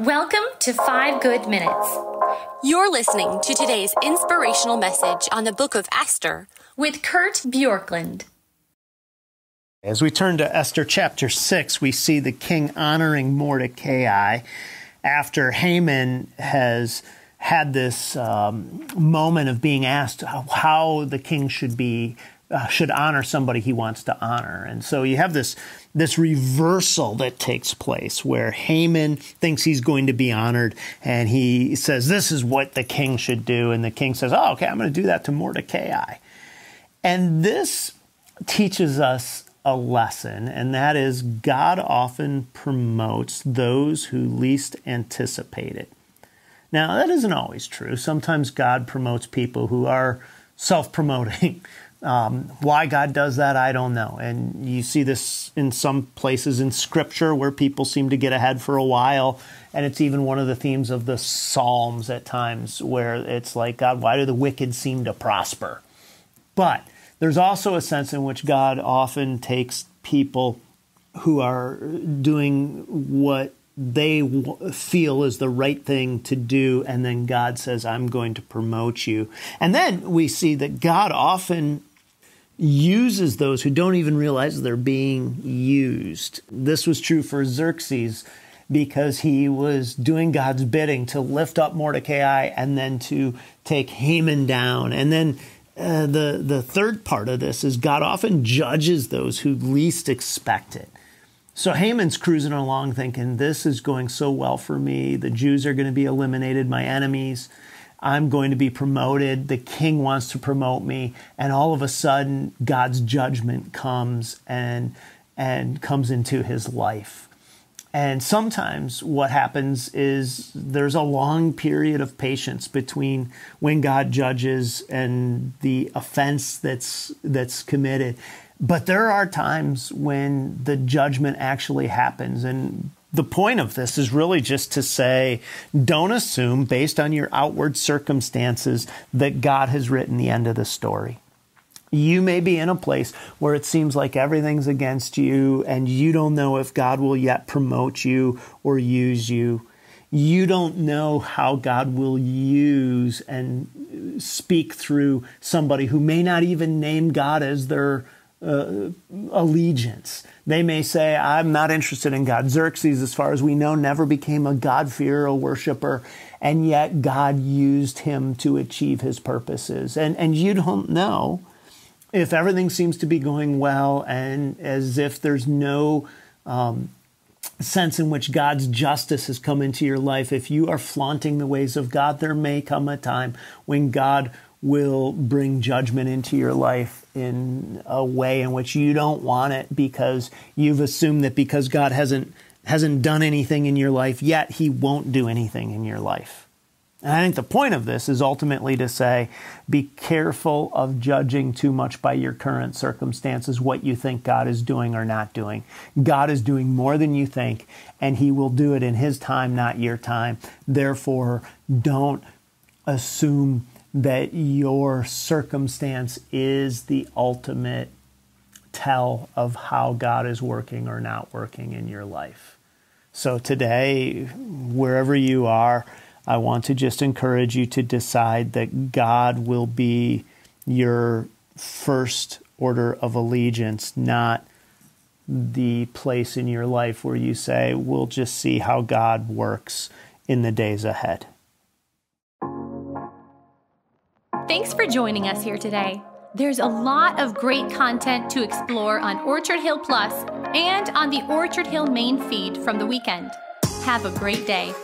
Welcome to 5 Good Minutes. You're listening to today's inspirational message on the book of Esther with Kurt Bjorklund. As we turn to Esther chapter 6, we see the king honoring Mordecai after Haman has had this moment of being asked how the king should honor somebody he wants to honor. And so you have this reversal that takes place where Haman thinks he's going to be honored, and he says, this is what the king should do. And the king says, oh, okay, I'm going to do that to Mordecai. And this teaches us a lesson, and that is God often promotes those who least anticipate it. Now, that isn't always true. Sometimes God promotes people who are self-promoting. Why God does that, I don't know. And you see this in some places in Scripture where people seem to get ahead for a while. And it's even one of the themes of the Psalms at times where it's like, God, why do the wicked seem to prosper? But there's also a sense in which God often takes people who are doing what they feel is the right thing to do, and then God says, I'm going to promote you. And then we see that God often uses those who don't even realize they're being used. This was true for Xerxes because he was doing God's bidding to lift up Mordecai and then to take Haman down. And then the third part of this is God often judges those who least expect it. So Haman's cruising along thinking, this is going so well for me. The Jews are going to be eliminated, my enemies. I'm going to be promoted. The king wants to promote me. And all of a sudden, God's judgment comes and comes into his life. And sometimes what happens is there's a long period of patience between when God judges and the offense that's committed. But there are times when the judgment actually happens. And the point of this is really just to say, don't assume based on your outward circumstances that God has written the end of the story. You may be in a place where it seems like everything's against you and you don't know if God will yet promote you or use you. You don't know how God will use and speak through somebody who may not even name God as their allegiance. They may say, I'm not interested in God. Xerxes, as far as we know, never became a God-fearer, a worshiper, and yet God used him to achieve his purposes. And you don't know if everything seems to be going well and as if there's no sense in which God's justice has come into your life. If you are flaunting the ways of God, there may come a time when God will bring judgment into your life in a way in which you don't want it because you've assumed that because God hasn't done anything in your life yet, he won't do anything in your life. And I think the point of this is ultimately to say, be careful of judging too much by your current circumstances, what you think God is doing or not doing. God is doing more than you think, and he will do it in his time, not your time. Therefore, don't assume that your circumstance is the ultimate tell of how God is working or not working in your life. So today, wherever you are, I want to just encourage you to decide that God will be your first order of allegiance, not the place in your life where you say, we'll just see how God works in the days ahead. Thanks for joining us here today. There's a lot of great content to explore on Orchard Hill Plus and on the Orchard Hill main feed from the weekend. Have a great day.